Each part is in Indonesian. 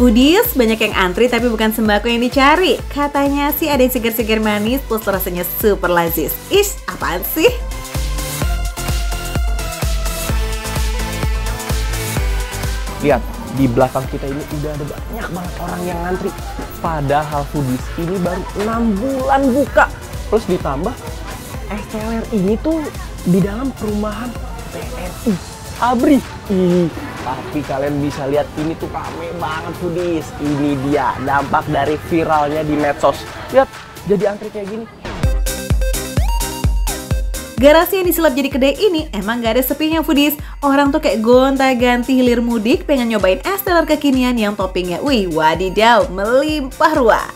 Foodies, banyak yang antri tapi bukan sembako yang dicari. Katanya sih ada yang segar-segar manis plus rasanya super lazis. Ish, apaan sih? Lihat, di belakang kita ini udah ada banyak banget orang yang ngantri. Padahal Foodies ini baru 6 bulan buka. Terus ditambah, es teler ini tuh di dalam perumahan TNI ABRI. Tapi kalian bisa lihat ini tuh rame banget Foodies. Ini dia dampak dari viralnya di medsos. Lihat, jadi antri kayak gini. Garasi yang disulap jadi kedai ini emang gak ada sepinya Foodies. Orang tuh kayak gonta-ganti hilir mudik pengen nyobain es teler kekinian yang toppingnya wih wadidaw melimpah ruah.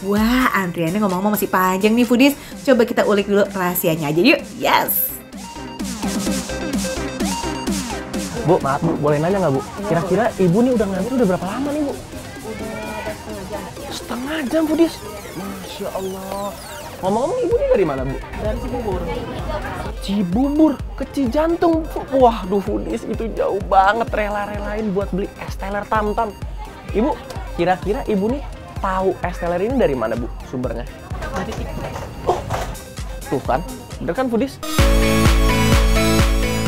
Wah, antriannya ngomong-ngomong masih panjang nih Foodies. Coba kita ulik dulu rahasianya aja yuk. Yes. Bu, maaf Bu, boleh nanya nggak Bu? Kira-kira Ibu nih udah ngantri udah berapa lama nih Bu? Udah setengah jam. Setengah jam Foodies. Masya Allah. Ngomong-ngomong Ibu nih dari mana Bu? Dari Cibubur. Cibubur ke Cijantung. Wah, duh Foodies itu jauh banget rela-relain buat beli es teler Tamtam. Ibu, kira-kira Ibu nih tahu es teler ini dari mana Bu sumbernya? Dari TikTok. Oh, tuh kan, bener kan Foodies?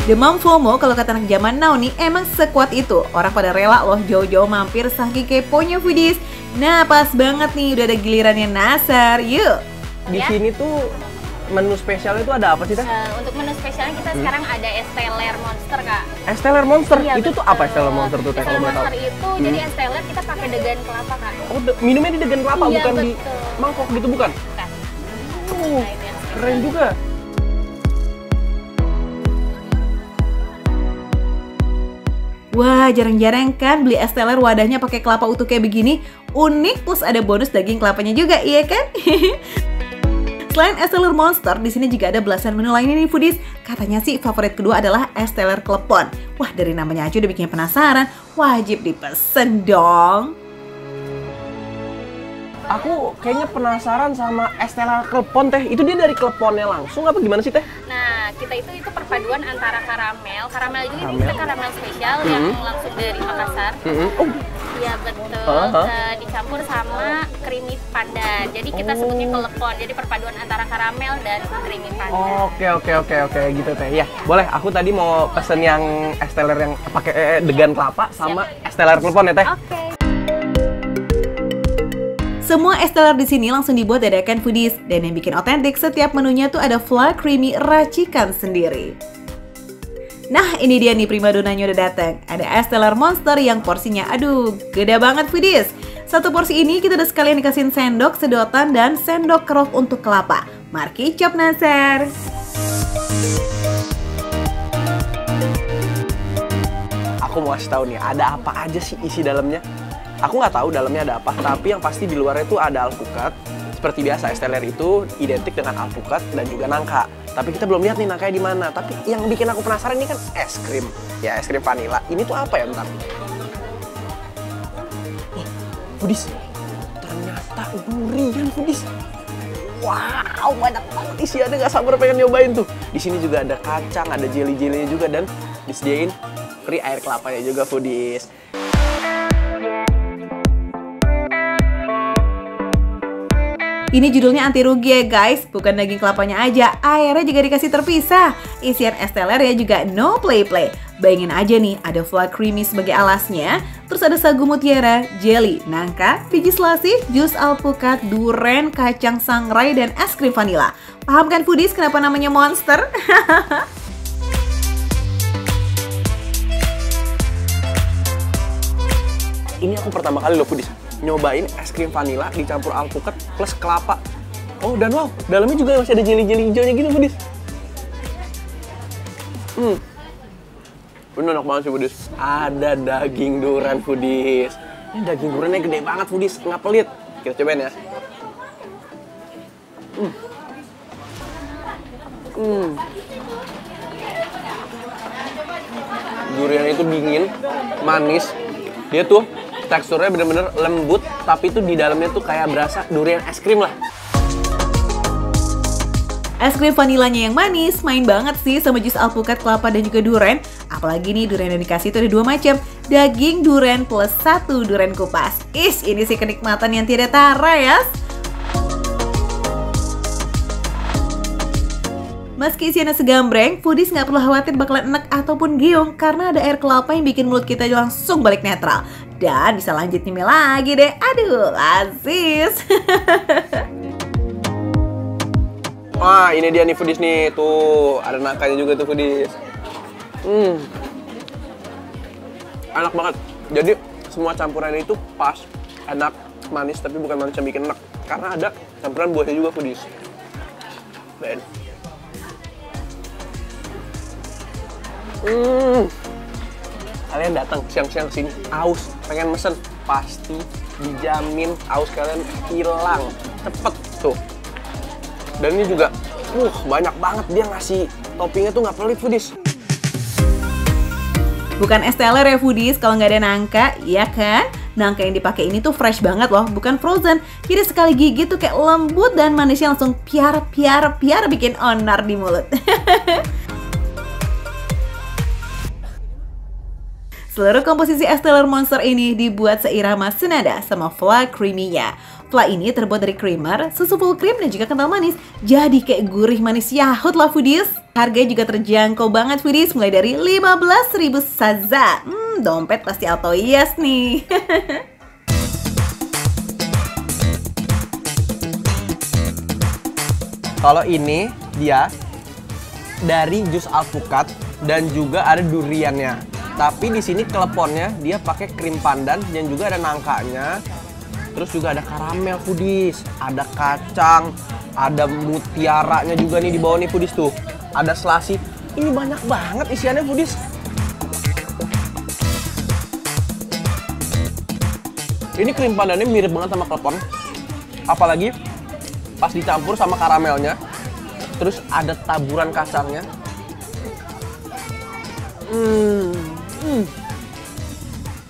Demam FOMO kalau kata anak zaman now nih emang sekuat itu. Orang pada rela loh jauh-jauh mampir saking keponya Foodies. Nah pas banget nih udah ada gilirannya Nasar, yuk. Di sini tuh menu spesialnya itu ada apa sih Teh? Untuk menu spesialnya kita sekarang ada es teler monster Kak. Es teler monster? Iya, itu betul. tuh apa es teler monster tuh Teh Es kalau teler boleh tahu? monster itu jadi es teler kita pakai degan kelapa Kak. Oh, minumnya di degan kelapa Iya, bukan di betul. mangkok gitu bukan? Bukan. Oh, Nah, itu yang keren juga. Wah, jarang-jarang kan beli es teler wadahnya pakai kelapa utuh kayak begini. Unik plus ada bonus daging kelapanya juga, iya kan? Selain es teler monster, di sini juga ada belasan menu lainnya nih Foodies. Katanya sih favorit kedua adalah es teler klepon. Wah, dari namanya aja udah bikin penasaran. Wajib dipesen dong. Aku kayaknya penasaran sama es teler klepon Teh. Itu dia dari kleponnya langsung apa gimana sih Teh? Nah, kita itu perpaduan antara karamel juga ini kita karamel spesial yang langsung dari Makassar. Oh, Iya betul. Dicampur sama creamy pandan. Jadi kita sebutnya kelepon. Jadi perpaduan antara karamel dan creamy pandan. Oke gitu Teh. Ya, boleh. Aku tadi mau pesen yang es teler yang pakai degan kelapa sama es teler klepon ya Teh. Oke. Semua es teler di sini langsung dibuat dadakan Foodies dan yang bikin otentik setiap menunya tuh ada flan creamy racikan sendiri. Nah, ini dia nih primadonanya udah datang. Ada es teler monster yang porsinya aduh, gede banget Foodies. Satu porsi ini kita udah sekalian dikasihin sendok, sedotan dan sendok kerok untuk kelapa. Marki Cop Nasar. Aku mau kasih tahu nih, ada apa aja sih isi dalamnya? Aku nggak tahu dalamnya ada apa, tapi yang pasti di luarnya itu ada alpukat. Seperti biasa, es teler itu identik dengan alpukat dan juga nangka. Tapi kita belum lihat nih nangkanya di mana. Tapi yang bikin aku penasaran ini kan es krim. Ya, es krim vanila. Ini tuh apa ya, bentar? Oh, Foodies. Ternyata durian, Foodies. Wow, banyak banget isiannya, nggak sabar pengen nyobain tuh. Di sini juga ada kacang, ada jelly-jellynya juga, dan disediain free air kelapanya juga, Foodies. Ini judulnya anti rugi ya guys, bukan daging kelapanya aja, airnya juga dikasih terpisah. Isian es teler ya juga no play-play. Bayangin aja nih, ada flan creamy sebagai alasnya, terus ada sagu mutiara, jelly, nangka, biji selasih, jus alpukat, duren, kacang sangrai, dan es krim vanila. Paham kan Foodies kenapa namanya monster? Ini aku pertama kali loh Foodies nyobain es krim vanila dicampur alpukat plus kelapa. Oh, dan wow, dalamnya juga masih ada jelly-jelly hijaunya gitu Foodies. Bener enak banget sih Foodies. Ada daging durian Foodies. Ini daging duriannya gede banget Foodies, nggak pelit. Kita cobain ya. Duriannya itu dingin, manis. Dia tuh teksturnya bener-bener lembut, tapi itu di dalamnya tuh kayak berasa durian es krim lah. Es krim vanilanya yang manis, main banget sih sama jus alpukat kelapa dan juga durian. Apalagi nih durian yang dikasih itu ada 2 macam, daging durian plus 1 durian kupas. Ini sih kenikmatan yang tidak tara ya. Meski isiannya segambreng, foodies nggak perlu khawatir bakalan enek ataupun giung karena ada air kelapa yang bikin mulut kita langsung balik netral. Dan bisa lanjut nyemil lagi deh. Aduh, aziz. Wah, ini dia nih foodies nih. Tuh, ada nangkanya juga tuh foodies. Enak banget. Jadi, semua campurannya itu pas, enak, manis, tapi bukan manis yang bikin enak. Karena ada campuran buahnya juga foodies. Ben. Kalian datang siang-siang sini, aus, pengen mesen, pasti dijamin aus kalian hilang. Cepet tuh. Dan ini juga, banyak banget dia ngasih toppingnya tuh nggak pelit foodies. Bukan es teler ya foodies kalau nggak ada nangka, iya kan? Nangka yang dipakai ini tuh fresh banget loh, bukan frozen. Jadi sekali gigit tuh kayak lembut dan manisnya langsung piar bikin onar di mulut. Seluruh komposisi es teler Monster ini dibuat seirama senada sama fla creamy-nya. Fla ini terbuat dari creamer, susu full cream, dan juga kental manis. Jadi kayak gurih manis yahut lah foodies. Harganya juga terjangkau banget foodies, mulai dari 15.000 saja. Dompet pasti auto yes nih. Kalau ini dia dari jus alpukat dan juga ada duriannya. Tapi di sini keleponnya dia pakai krim pandan dan juga ada nangkanya. Terus juga ada karamel foodies, ada kacang, ada mutiaranya juga nih di bawah nih foodies tuh. Ada selasi. Ini banyak banget isiannya foodies. Ini krim pandannya mirip banget sama klepon. Apalagi pas dicampur sama karamelnya. Terus ada taburan kacangnya.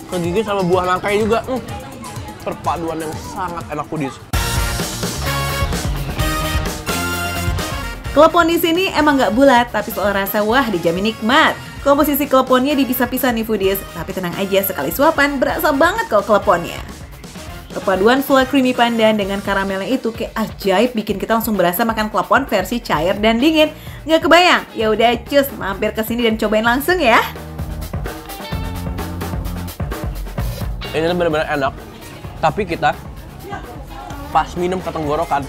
Kegigit sama buah nangkanya juga. Perpaduan yang sangat enak foodies. Klepon di sini emang nggak bulat, tapi soal rasa wah dijamin nikmat. Komposisi kleponnya dipisah-pisah nih foodies, tapi tenang aja sekali suapan berasa banget kok kleponnya. Perpaduan fla creamy pandan dengan karamelnya itu kayak ajaib, bikin kita langsung berasa makan klepon versi cair dan dingin. Nggak kebayang? Ya udah cus, mampir ke sini dan cobain langsung ya. Ini benar-benar enak. Tapi kita pas minum ke tenggorokan,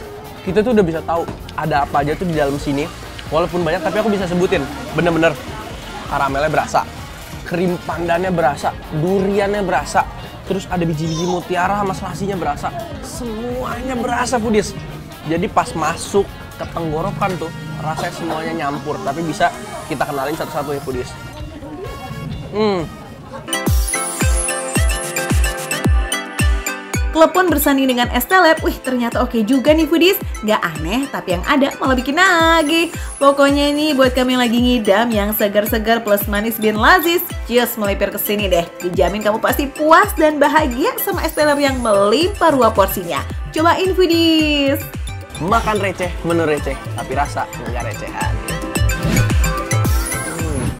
kita tuh udah bisa tahu ada apa aja tuh di dalam sini. Walaupun banyak, tapi aku bisa sebutin. Bener-bener karamelnya berasa, krim pandannya berasa, duriannya berasa, terus ada biji-biji mutiara sama selasinya berasa. Semuanya berasa foodies. Jadi pas masuk ke tenggorokan tuh, rasanya semuanya nyampur. Tapi bisa kita kenalin satu-satu ya foodies. Klepon bersanding dengan es teler, ternyata oke juga nih foodies. Gak aneh, tapi yang ada malah bikin nagih. Pokoknya ini buat kami yang lagi ngidam yang segar-segar plus manis bin lazis, just melipir ke sini deh. Dijamin kamu pasti puas dan bahagia sama es teler yang melimpah ruah porsinya. Cobain foodies. Makan receh, menu receh, tapi rasa nggak recehan.